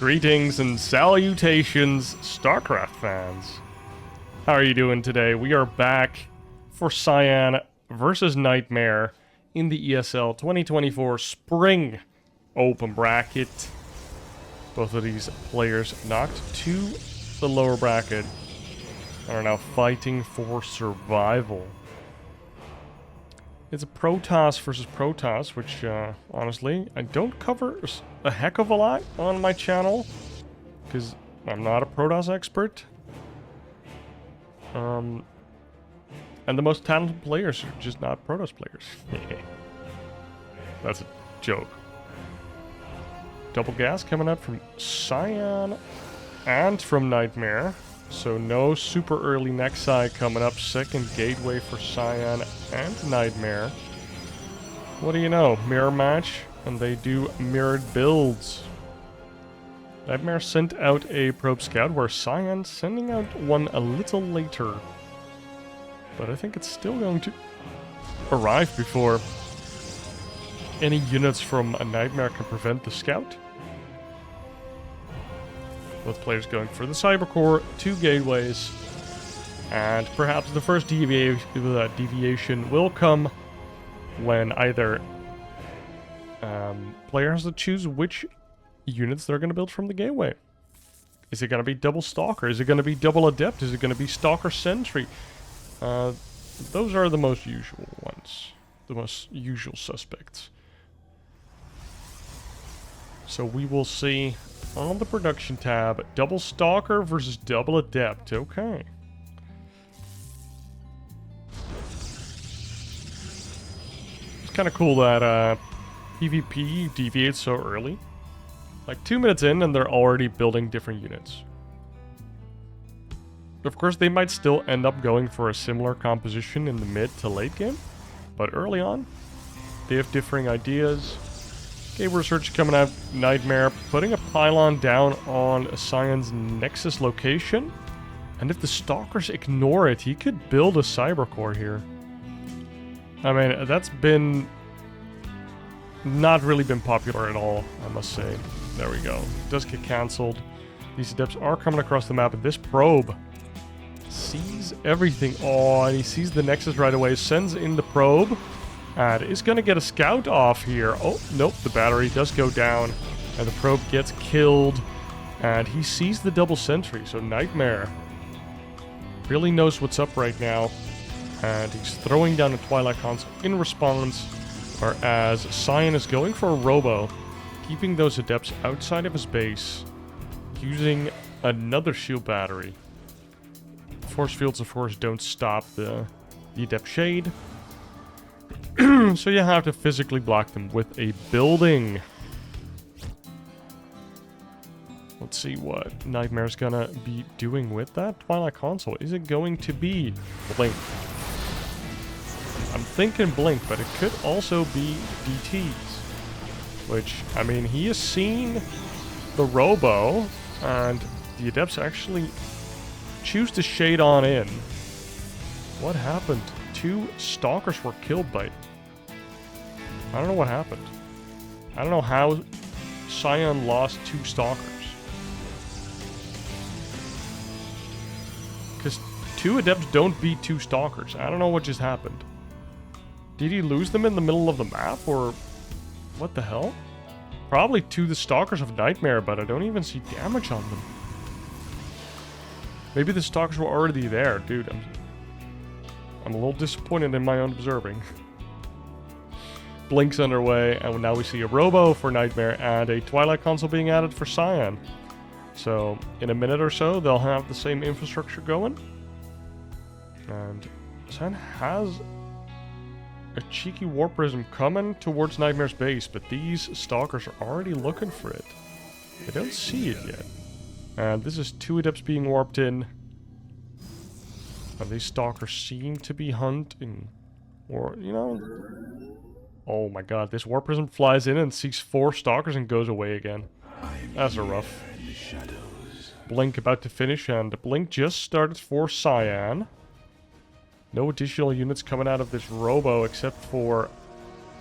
Greetings and salutations, StarCraft fans. How are you doing today? We are back for Cyan versus NightMare in the ESL 2024 Spring Open Bracket. Both of these players knocked to the lower bracket and are now fighting for survival. It's a Protoss versus Protoss, which, honestly, I don't cover a heck of a lot on my channel, because I'm not a Protoss expert. And the most talented players are just not Protoss players. That's a joke. Double gas coming out from Cyan and from NightMare. So no super early Nexi coming up. Second gateway for Cyan and NightMare. What do you know? Mirror match, and they do mirrored builds. NightMare sent out a probe scout, where Cyan sending out one a little later. But I think it's still going to arrive before any units from a NightMare can prevent the scout. Both players going for the Cybercore, 2 gateways, and perhaps the first deviation will come when either player has to choose which units they're going to build from the gateway. Is it going to be double Stalker? Is it going to be double Adept? Is it going to be Stalker Sentry? Those are the most usual ones, the most usual suspects. So we will see on the production tab, double Stalker versus double Adept. Okay. It's kind of cool that PvP deviates so early. Like 2 minutes in and they're already building different units. Of course, they might still end up going for a similar composition in the mid to late game. But early on, they have differing ideas. Cable research coming out, NightMare putting a pylon down on Cyan's Nexus location. And if the Stalkers ignore it, he could build a Cybercore here. I mean, that's been not really been popular at all, I must say. There we go. Does get cancelled. These Adepts are coming across the map, and this probe sees everything. Oh, and he sees the Nexus right away, sends in the probe. And is going to get a scout off here. Oh, nope, the battery does go down. And the probe gets killed. And he sees the double sentry. So NightMare really knows what's up right now. And he's throwing down a Twilight Console in response. Whereas Cyan is going for a Robo. Keeping those Adepts outside of his base. Using another shield battery. Force fields, of course, don't stop the Adept Shade. So you have to physically block them with a building. Let's see what NightMare's gonna be doing with that Twilight Console. Is it going to be Blink? I'm thinking Blink, but it could also be DTs. Which, I mean, he has seen the Robo, and the Adepts actually choose to shade on in. What happened? 2 Stalkers were killed by... I don't know what happened. I don't know how Cyan lost 2 Stalkers. Because 2 Adepts don't beat 2 Stalkers. I don't know what just happened. Did he lose them in the middle of the map, or... what the hell? Probably to the Stalkers of NightMare, but I don't even see damage on them. Maybe the Stalkers were already there. Dude, I'm a little disappointed in my own observing. Blink's underway, and now we see a Robo for NightMare and a Twilight Console being added for Cyan. So, in a minute or so, they'll have the same infrastructure going. And Cyan has a cheeky Warp Prism coming towards NightMare's base, but these Stalkers are already looking for it. They don't see it yet. And this is 2 Adepts being warped in. And these Stalkers seem to be hunting. Or, you know... Oh my god, this Warp Prism flies in and sees 4 Stalkers and goes away again. That's a rough. Blink about to finish, and Blink just started for Cyan. No additional units coming out of this Robo except for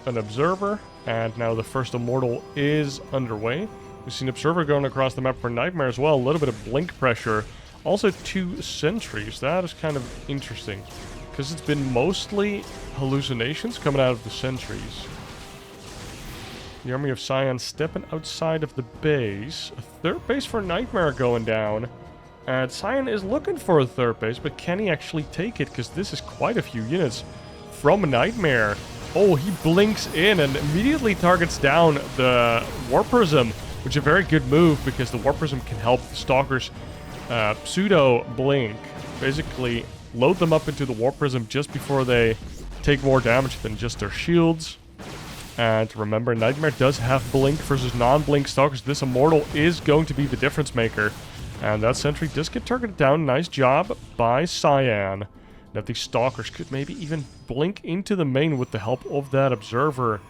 an Observer. And now the first Immortal is underway. We see an Observer going across the map for NightMare as well. A little bit of blink pressure. Also 2 sentries. That is kind of interesting. Because it's been mostly hallucinations coming out of the sentries. The army of Cyan stepping outside of the base. A 3rd base for NightMare going down. And Cyan is looking for a 3rd base, but can he actually take it? Because this is quite a few units from NightMare. Oh, he blinks in and immediately targets down the War Prism, which is a very good move because the War Prism can help the Stalkers pseudo blink. Basically, load them up into the War Prism just before they take more damage than just their shields. And remember, NightMare does have blink versus non-blink Stalkers. This Immortal is going to be the difference maker. And that sentry does get targeted down. Nice job by Cyan. Now these Stalkers could maybe even blink into the main with the help of that Observer.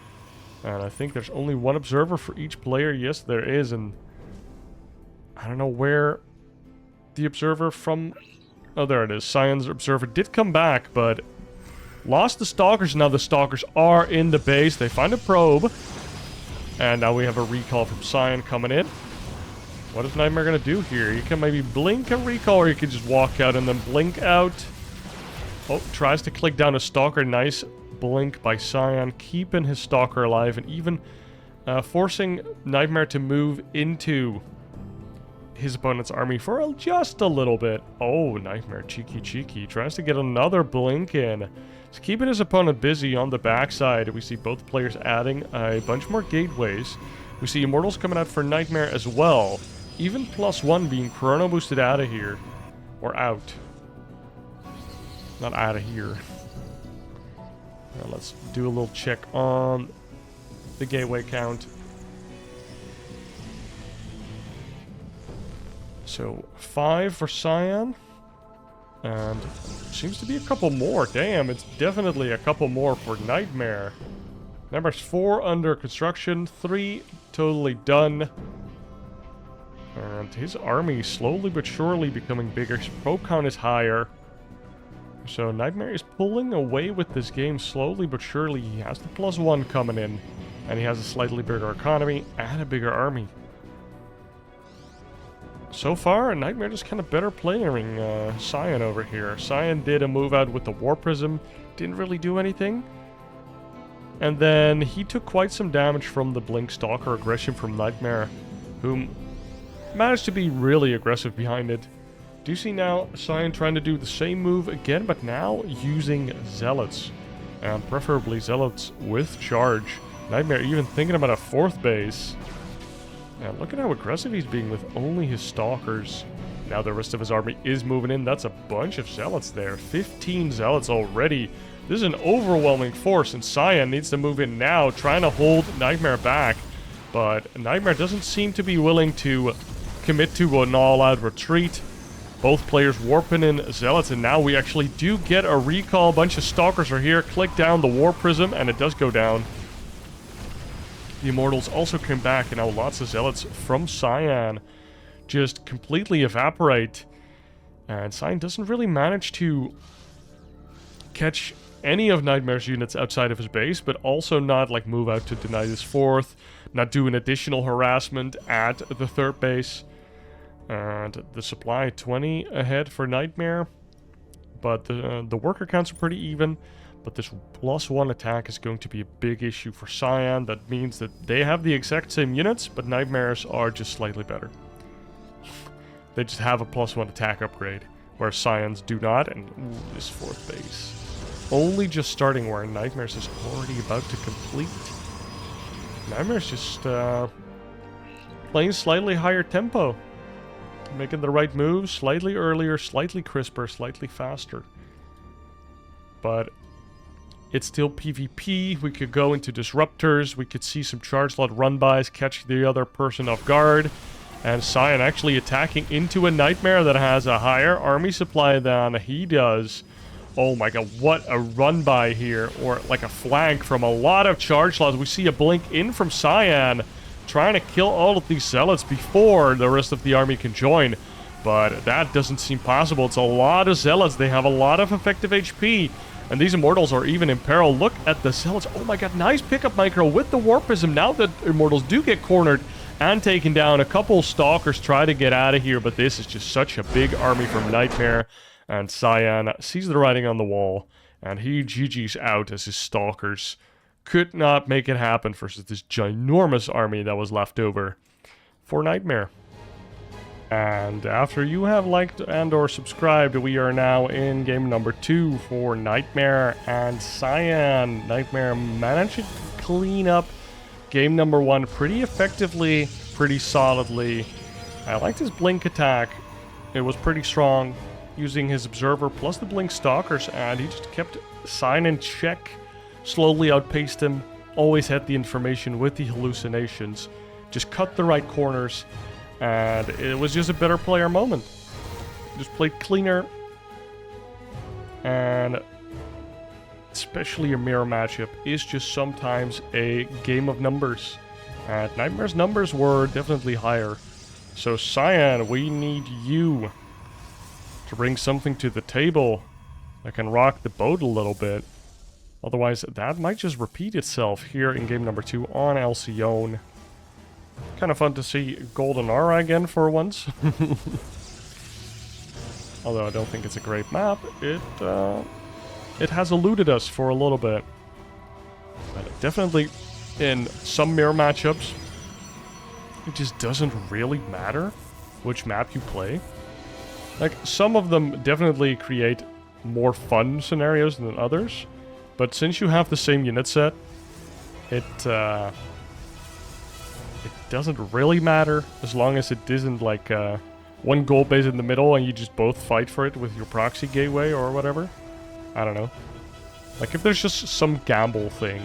And I think there's only 1 Observer for each player. Yes, there is. And I don't know where the Observer from... Oh, there it is. Cyan's Observer did come back, but lost the Stalkers. Now the Stalkers are in the base. They find a probe. And now we have a recall from Cyan coming in. What is NightMare going to do here? You can maybe blink a recall, or you can just walk out and then blink out. Oh, tries to click down a Stalker. Nice blink by Cyan, keeping his Stalker alive and even forcing NightMare to move into his opponent's army for just a little bit. Oh, NightMare, cheeky. Tries to get another blink in. He's keeping his opponent busy on the backside. We see both players adding a bunch more gateways. We see Immortals coming out for NightMare as well. Even +1 being chrono boosted out of here. Or out. Not out of here. Now let's do a little check on the gateway count. So 5 for Cyan. And seems to be a couple more. Damn, it's definitely a couple more for NightMare. Numbers 4 under construction, 3 totally done. And his army slowly but surely becoming bigger. His probe count is higher. So NightMare is pulling away with this game slowly but surely. He has the +1 coming in. And he has a slightly bigger economy and a bigger army. So far, NightMare is kind of better playing Cyan over here. Cyan did a move out with the War Prism. Didn't really do anything. And then he took quite some damage from the Blink Stalker aggression from NightMare, whom managed to be really aggressive behind it. Do you see now Cyan trying to do the same move again, but now using Zealots. And preferably Zealots with charge. NightMare even thinking about a 4th base. And look at how aggressive he's being with only his Stalkers. Now the rest of his army is moving in. That's a bunch of Zealots there. 15 Zealots already. This is an overwhelming force, and Cyan needs to move in now, trying to hold NightMare back. But NightMare doesn't seem to be willing to commit to an all-out retreat. Both players warping in Zealots, and now we actually do get a recall. A bunch of Stalkers are here. Click down the War Prism, and it does go down. The Immortals also came back, and now lots of Zealots from Cyan just completely evaporate. And Cyan doesn't really manage to catch any of NightMare's units outside of his base, but also not like move out to deny this 4th, not do an additional harassment at the 3rd base. And the supply 20 ahead for NightMare, but the worker counts are pretty even. But this +1 attack is going to be a big issue for Cyan. That means that they have the exact same units, but NightMares are just slightly better. They just have a +1 attack upgrade, where Cyans do not. And ooh, this 4th base. Only just starting where NightMares is already about to complete. NightMares just playing slightly higher tempo. Making the right moves, slightly earlier, slightly crisper, slightly faster. But it's still PvP. We could go into disruptors. We could see some charge lot run-bys, catch the other person off guard. And Cyan actually attacking into a NightMare that has a higher army supply than he does. Oh my god, what a run-by here. Or like a flank from a lot of charge lots. We see a blink in from Cyan, trying to kill all of these Zealots before the rest of the army can join. But that doesn't seem possible. It's a lot of Zealots. They have a lot of effective HP. And these Immortals are even in peril. Look at the Zealots. Oh my god, nice pickup micro with the War Prism. Now that Immortals do get cornered, and taking down. A couple Stalkers try to get out of here, but this is just such a big army from NightMare. And Cyan sees the writing on the wall, and he GG's out as his Stalkers could not make it happen versus this ginormous army that was left over for NightMare. And after you have liked and or subscribed, we are now in game number 2 for NightMare and Cyan. NightMare managed to clean up game number 1 pretty effectively, pretty solidly. I liked his blink attack. It was pretty strong, using his observer plus the blink stalkers, and he just kept Cyan in check, slowly outpaced him, always had the information with the hallucinations, just cut the right corners, and it was just a better player moment. Just played cleaner, and especially a mirror matchup is just sometimes a game of numbers, and NightMare's numbers were definitely higher. So Cyan, we need you to bring something to the table that can rock the boat a little bit. Otherwise, that might just repeat itself here in game number 2 on Alcyone. Kind of fun to see Goldenaura again for once. Although I don't think it's a great map. It has eluded us for a little bit. But definitely in some mirror matchups, it just doesn't really matter which map you play. Like, some of them definitely create more fun scenarios than others. But since you have the same unit set, it doesn't really matter as long as it isn't like one gold base in the middle and you just both fight for it with your proxy gateway or whatever. I don't know. Like, if there's just some gamble thing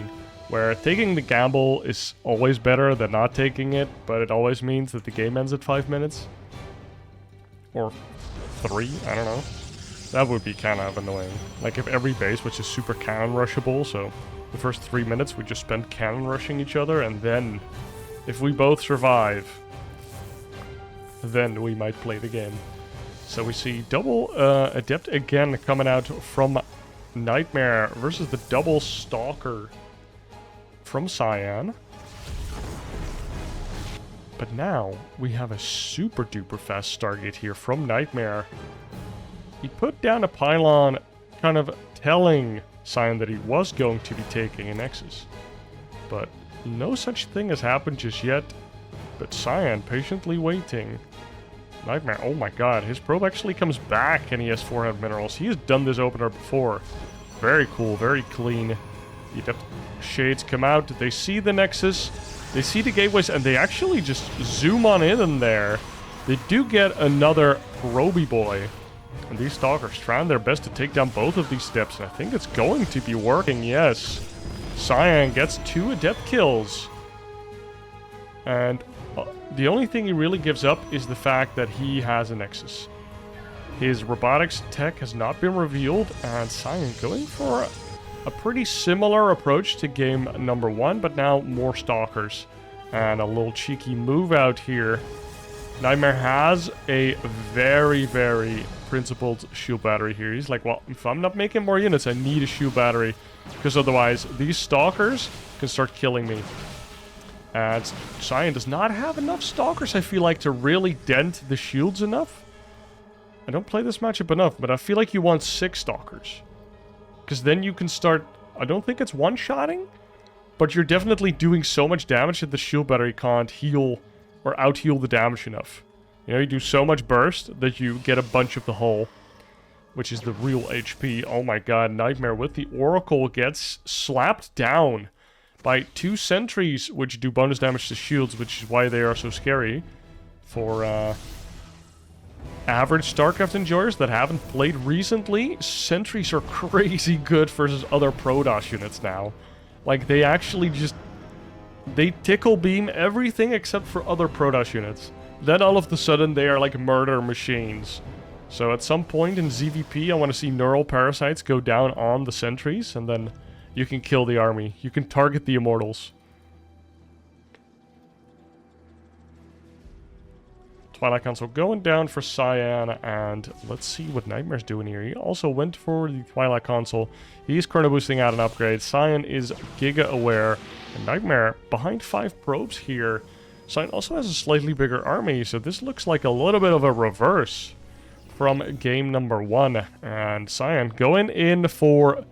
where taking the gamble is always better than not taking it, but it always means that the game ends at 5 minutes. Or 3, I don't know. That would be kind of annoying. Like, if every base was just super cannon rushable, so the first 3 minutes we just spent cannon rushing each other, and then if we both survive, then we might play the game. So we see double Adept again coming out from NightMare versus the double Stalker from Cyan. But now we have a super duper fast Stargate here from NightMare. He put down a pylon, kind of telling Cyan that he was going to be taking a Nexus. But no such thing has happened just yet. But Cyan patiently waiting. NightMare, oh my god, his probe actually comes back and he has 400 minerals. He has done this opener before. Very cool, very clean. The Adept Shades come out, they see the Nexus, they see the gateways, and they actually just zoom on in there. They do get another Proby Boy. And these Stalkers trying their best to take down both of these steps, and I think it's going to be working, yes. Cyan gets 2 Adept kills. And the only thing he really gives up is the fact that he has a Nexus. His robotics tech has not been revealed, and Cyan going for a pretty similar approach to game number 1, but now more Stalkers. And a little cheeky move out here. NightMare has a very, very principled shield battery here. He's like, well, if I'm not making more units, I need a shield battery, because otherwise these Stalkers can start killing me. And Cyan does not have enough Stalkers, I feel like, to really dent the shields enough. I don't play this matchup enough, but I feel like you want 6 Stalkers. Because then you can start, I don't think it's one-shotting, but you're definitely doing so much damage that the shield battery can't heal or out-heal the damage enough. You know, you do so much burst that you get a bunch of the hull, which is the real HP. Oh my god, NightMare with the Oracle gets slapped down by 2 sentries, which do bonus damage to shields, which is why they are so scary for average StarCraft enjoyers that haven't played recently. Sentries are crazy good versus other Protoss units now. Like, they actually just, they tickle beam everything except for other Protoss units. Then all of a sudden they are like murder machines. So at some point in ZVP I want to see neural parasites go down on the sentries, and then you can kill the army. You can target the immortals. Twilight Console going down for Cyan, and let's see what NightMare's doing here. He also went for the Twilight Console. He's chrono boosting out an upgrade. Cyan is Giga aware. And NightMare behind 5 probes here. Cyan also has a slightly bigger army, so this looks like a little bit of a reverse from game number 1. And Cyan going in for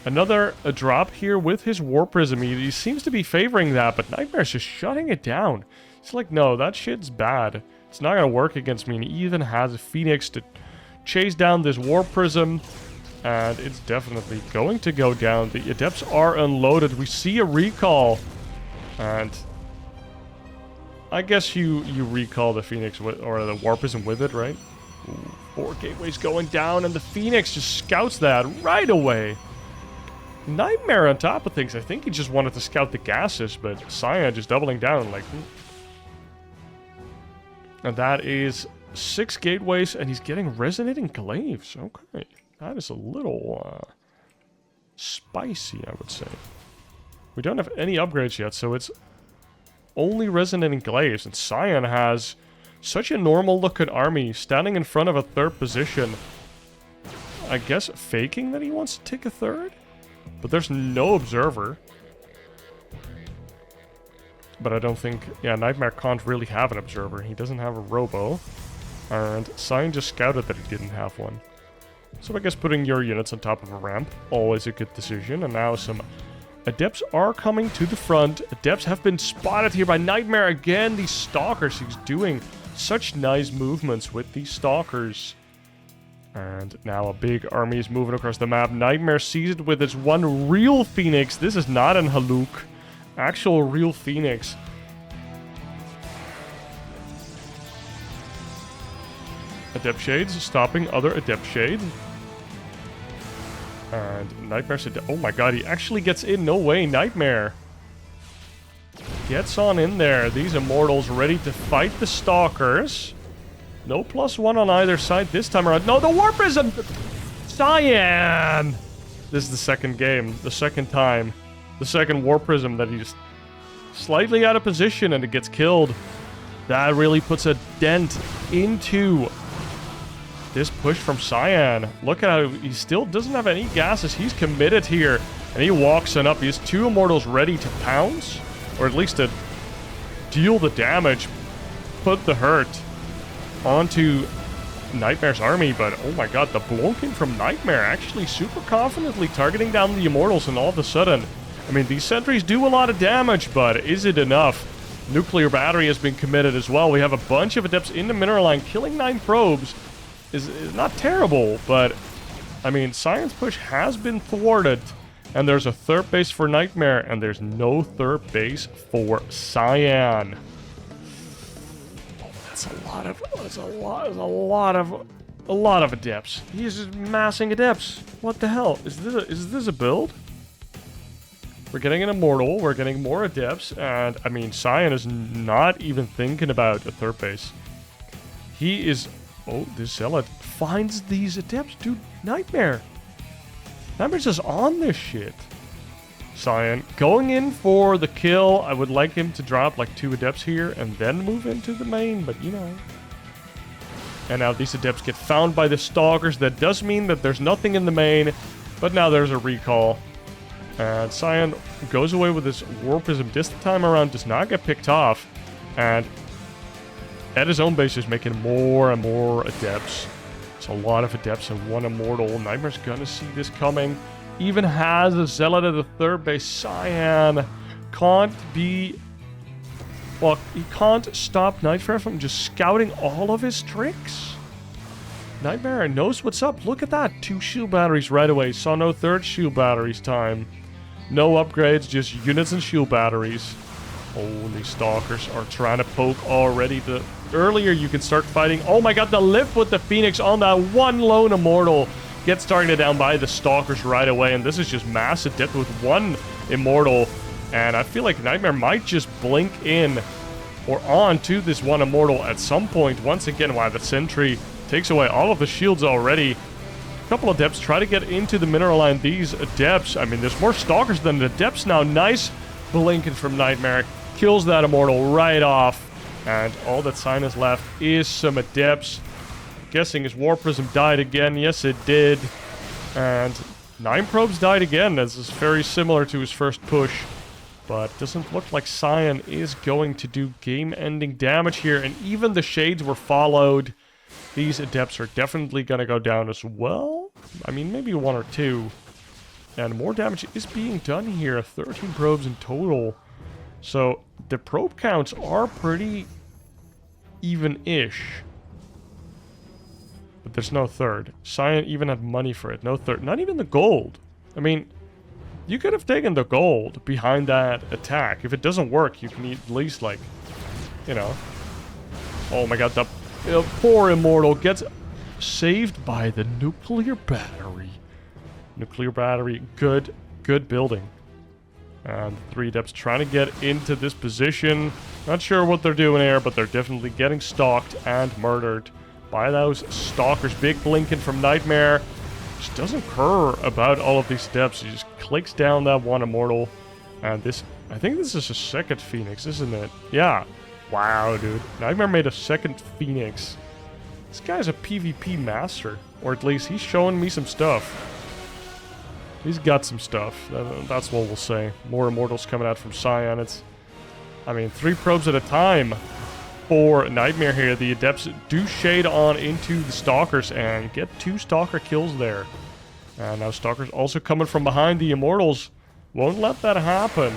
another drop here with his War Prism. He seems to be favoring that, but NightMare's just shutting it down. He's like, no, that shit's bad. It's not going to work against me. And he even has a Phoenix to chase down this War Prism. And it's definitely going to go down. The Adepts are unloaded. We see a recall. And I guess you recall the Phoenix with, or the War Prism with it, right? Ooh, 4 gateways going down, and the Phoenix just scouts that right away. NightMare on top of things. I think he just wanted to scout the gases, but Cyan just doubling down like... And that is 6 gateways, and he's getting Resonating Glaives. Okay. That is a little spicy, I would say. We don't have any upgrades yet, so it's only Resonating Glaives. And Cyan has such a normal-looking army standing in front of a 3rd position. I guess faking that he wants to take a 3rd? But there's no Observer. But I don't think... Yeah, NightMare can't really have an Observer. He doesn't have a Robo. And Cyan just scouted that he didn't have one. So I guess putting your units on top of a ramp, always a good decision. And now some Adepts are coming to the front. Adepts have been spotted here by NightMare again. These Stalkers, he's doing such nice movements with these Stalkers. And now a big army is moving across the map. NightMare sees it with its one real Phoenix. This is not an Haluk. Actual real Phoenix. Adept Shades stopping other Adept Shades. And NightMare said, oh my god, he actually gets in. No way, NightMare gets on in there. These Immortals ready to fight the Stalkers. No +1 on either side this time around. No, the War Prism! Cyan! This is the second game. The second time. The second War Prism that he just slightly out of position and it gets killed. That really puts a dent into this push from Cyan. Look at how he still doesn't have any gases. He's committed here. And he walks on up. He has 2 Immortals ready to pounce. Or at least to deal the damage. Put the hurt onto NightMare's army. But oh my god, the blunking from NightMare. Actually super confidently targeting down the Immortals. And all of a sudden, I mean, these sentries do a lot of damage. But is it enough? Nuclear battery has been committed as well. We have a bunch of Adepts in the mineral line. Killing 9 probes is not terrible, but I mean, Cyan's push has been thwarted, and there's a 3rd base for NightMare, and there's no 3rd base for Cyan. Oh, that's a lot of Adepts. He's just massing Adepts. What the hell? Is this a build? We're getting an Immortal, we're getting more Adepts, and I mean, Cyan is not even thinking about a 3rd base. He is... Oh, this Zealot finds these Adepts. Dude, NightMare. NightMare's just on this shit. Cyan going in for the kill. I would like him to drop like 2 Adepts here and then move into the main, but you know. And now these Adepts get found by the Stalkers. That does mean that there's nothing in the main, but now there's a recall. And Cyan goes away with his War Prism. This time around does not get picked off. And at his own base, is making more and more Adepts. It's a lot of Adepts and 1 Immortal. NightMare's gonna see this coming. Even has a Zealot at the 3rd base. Cyan can't be... Well, he can't stop NightMare from just scouting all of his tricks. NightMare knows what's up. Look at that. 2 shield batteries right away. Saw no 3rd shield batteries time. No upgrades, just units and shield batteries. Oh, these Stalkers are trying to poke already. The earlier you can start fighting. Oh my god, the lift with the Phoenix on that one lone Immortal gets targeted down by the Stalkers right away. And this is just massive death with 1 Immortal. And I feel like NightMare might just blink in or on to this 1 Immortal at some point. Once again, wow, the Sentry takes away all of the shields already. A couple of Adepts try to get into the mineral line. These Adepts, I mean, there's more Stalkers than Adepts now. Nice blinking from NightMare. Kills that Immortal right off. And all that Cyan has left is some Adepts. I'm guessing his War Prism died again. Yes, it did. And 9 probes died again. This is very similar to his first push. But it doesn't look like Cyan is going to do game-ending damage here. And even the Shades were followed. These Adepts are definitely going to go down as well. I mean, maybe 1 or 2. And more damage is being done here. 13 probes in total. So the probe counts are pretty even-ish. But there's no third. Cyan even had money for it. No third. Not even the gold. I mean, you could have taken the gold behind that attack. If it doesn't work, you can at least, like, you know. Oh my god, the poor Immortal gets saved by the nuclear battery. Nuclear battery, good building. And 3 Adepts trying to get into this position. Not sure what they're doing here, but they're definitely getting stalked and murdered by those Stalkers. Big Blinken from NightMare. Just doesn't care about all of these Adepts. He just clicks down that one Immortal. And this, I think this is a second Phoenix, isn't it? Yeah. Wow, dude. NightMare made a second Phoenix. This guy's a PvP master. Or at least he's showing me some stuff. He's got some stuff. That's what we'll say. More Immortals coming out from Cyan. It's, I mean, 3 probes at a time for NightMare here. The Adepts do shade on into the Stalkers and get 2 Stalker kills there. And now Stalkers also coming from behind the Immortals. Won't let that happen.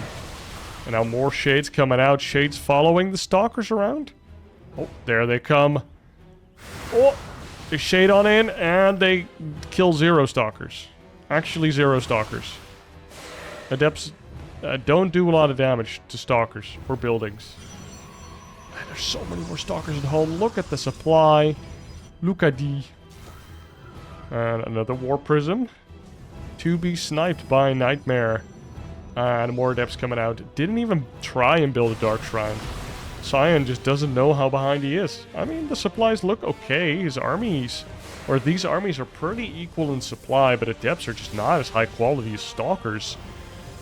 And now more Shades coming out. Shades following the Stalkers around. Oh, there they come. Oh, they shade on in and they kill 0 Stalkers. Actually 0 Stalkers. Adepts don't do a lot of damage to Stalkers or buildings. Man, there's so many more Stalkers at home. Look at the supply. Look at the... And another War Prism. To be sniped by NightMare. And more Adepts coming out. Didn't even try and build a Dark Shrine. Cyan just doesn't know how behind he is. I mean, the supplies look okay. His armies... Or these armies are pretty equal in supply, but Adepts are just not as high quality as Stalkers.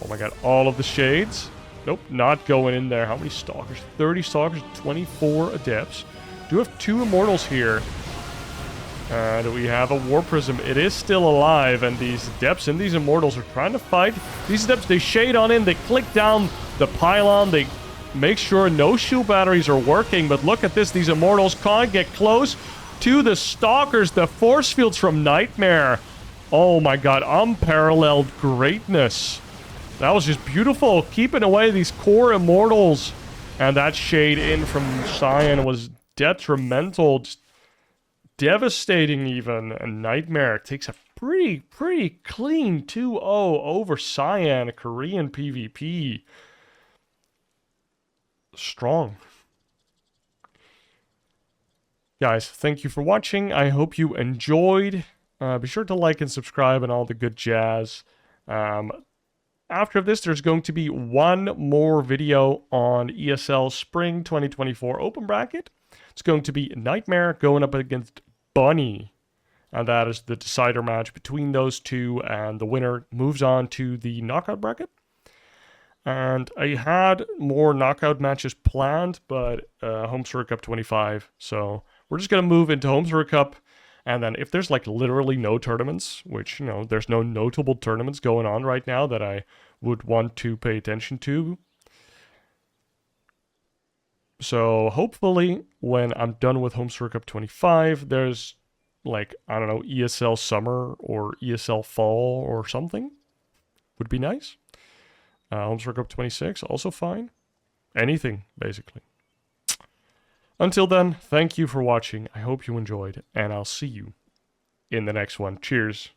Oh my god, all of the Shades. Nope, not going in there. How many Stalkers? 30 Stalkers, 24 Adepts. Do have 2 Immortals here. And we have a War Prism. It is still alive, and these Adepts and these Immortals are trying to fight. These Adepts, they shade on in, they click down the pylon, they make sure no shield batteries are working, but look at this, these Immortals can't get close to the Stalkers. The force fields from NightMare. Oh my god, unparalleled greatness. That was just beautiful, keeping away these core Immortals. And that shade in from Cyan was detrimental, just devastating even. And NightMare takes a pretty clean 2-0 over Cyan, Korean PvP. Strong. Guys, thank you for watching. I hope you enjoyed. Be sure to like and subscribe and all the good jazz. After this, there's going to be one more video on ESL Spring 2024 Open Bracket. It's going to be NightMare going up against Bunny. And that is the decider match between those two. And the winner moves on to the knockout bracket. And I had more knockout matches planned, but Home Circuit Cup 25. So we're just going to move into Home Circuit Cup. And then if there's like literally no tournaments, which, you know, there's no notable tournaments going on right now that I would want to pay attention to. So hopefully when I'm done with Home Circuit Cup 25, there's like, I don't know, ESL Summer or ESL Fall or something. Would be nice. Home Circuit Cup 26, also fine. Anything, basically. Until then, thank you for watching. I hope you enjoyed, and I'll see you in the next one. Cheers.